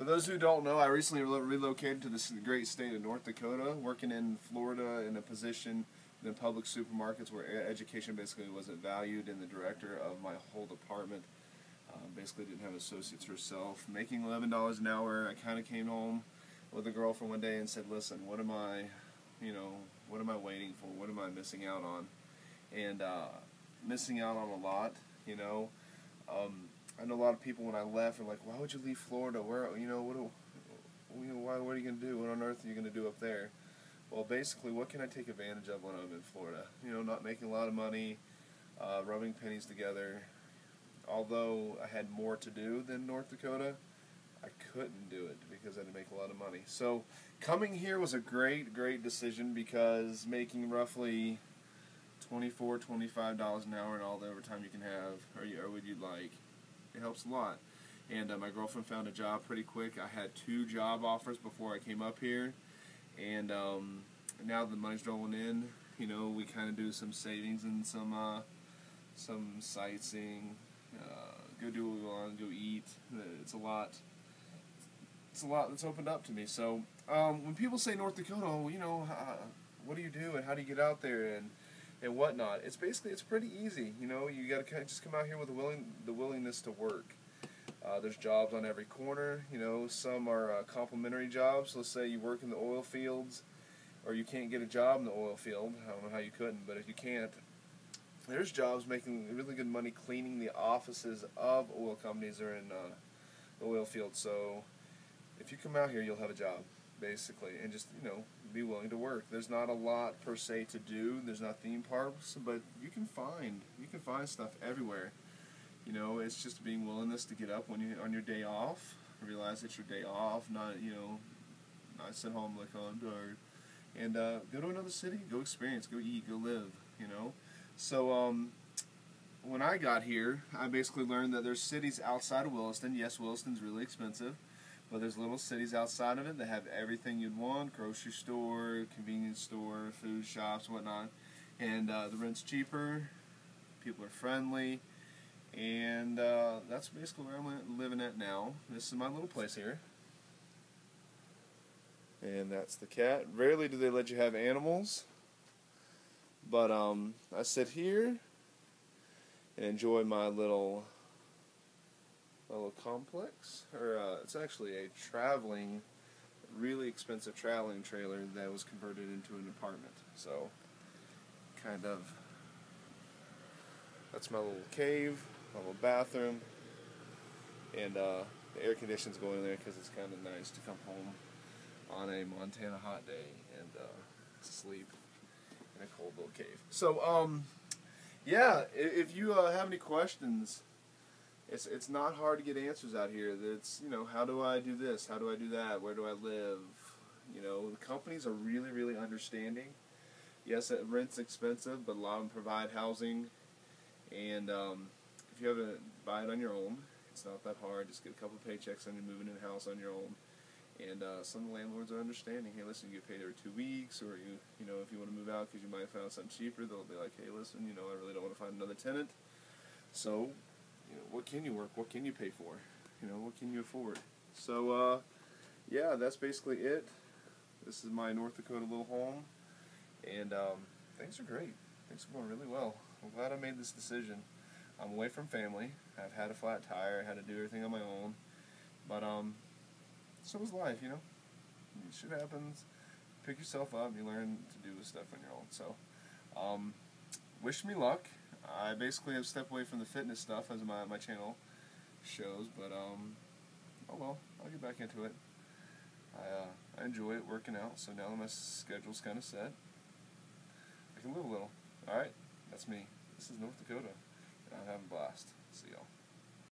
For those who don't know, I recently relocated to this great state of North Dakota, working in Florida in a position in public supermarkets where education basically wasn't valued, and the director of my whole department basically didn't have associates herself. Making $11 an hour, I kind of came home with a girlfriend one day and said, listen, what am I waiting for? What am I missing out on? And missing out on a lot, you know. I know a lot of people when I left are like, why would you leave Florida? Where, what are you going to do? What on earth are you going to do up there? Well, basically, what can I take advantage of when I'm in Florida? Not making a lot of money, rubbing pennies together. Although I had more to do than North Dakota, I couldn't do it because I didn't make a lot of money. So coming here was a great decision, because making roughly $24, $25 an hour and all the overtime you can have, or would you like, it helps a lot. And my girlfriend found a job pretty quick. I had 2 job offers before I came up here, and now the money's rolling in. We kind of do some savings and some sightseeing, go do what we want, go eat. It's a lot that's opened up to me. So when people say North Dakota, what do you do and how do you get out there and whatnot? It's pretty easy. You got to just come out here with the willingness to work. There's jobs on every corner. Some are complimentary jobs. Let's say you work in the oil fields, or you can't get a job in the oil field. I don't know how you couldn't, but if you can't, there's jobs making really good money cleaning the offices of oil companies or in the oil field. So if you come out here, you'll have a job, basically, and just be willing to work. There's not a lot per se to do. There's not theme parks, but you can find stuff everywhere. It's just being willingness to get up when you on your day off, realize it's your day off, not sit home like, oh, I'm tired, and go to another city, go experience, go eat, go live. So when I got here, I basically learned that there's cities outside of Williston. Yes, Williston's really expensive, but there's little cities outside of it that have everything you'd want: grocery store, convenience store, food shops, whatnot. And the rent's cheaper, people are friendly, and that's basically where I'm living at now. This is my little place here. And that's the cat. Rarely do they let you have animals, but I sit here and enjoy my little complex. Or it's actually a really expensive traveling trailer that was converted into an apartment. So that's my little cave, my little bathroom, and the air conditioning's going in there because it's kind of nice to come home on a Montana hot day and sleep in a cold little cave. So yeah, if you have any questions, it's not hard to get answers out here. It's how do I do this? How do I do that? Where do I live? The companies are really understanding. Yes, rent's expensive, but a lot of them provide housing. And if you have to buy it on your own, it's not that hard. Just get a couple paychecks and you're moving in a house on your own. And some landlords are understanding. Hey, listen, you get paid every 2 weeks, or if you want to move out because you might have found something cheaper, they'll be like, hey, listen, I really don't want to find another tenant. So, what can you work? What can you pay for? What can you afford? So, yeah, that's basically it. This is my North Dakota little home, and things are great. Things are going really well. I'm glad I made this decision. I'm away from family. I've had a flat tire. I had to do everything on my own, but so is life, Shit happens. Pick yourself up and you learn to do stuff on your own. So, wish me luck. I basically have stepped away from the fitness stuff as my channel shows, but oh well, I'll get back into it. I enjoy it, working out, so now that my schedule's kind of set, I can live a little. Alright, that's me. This is North Dakota, and I'm having a blast. See y'all.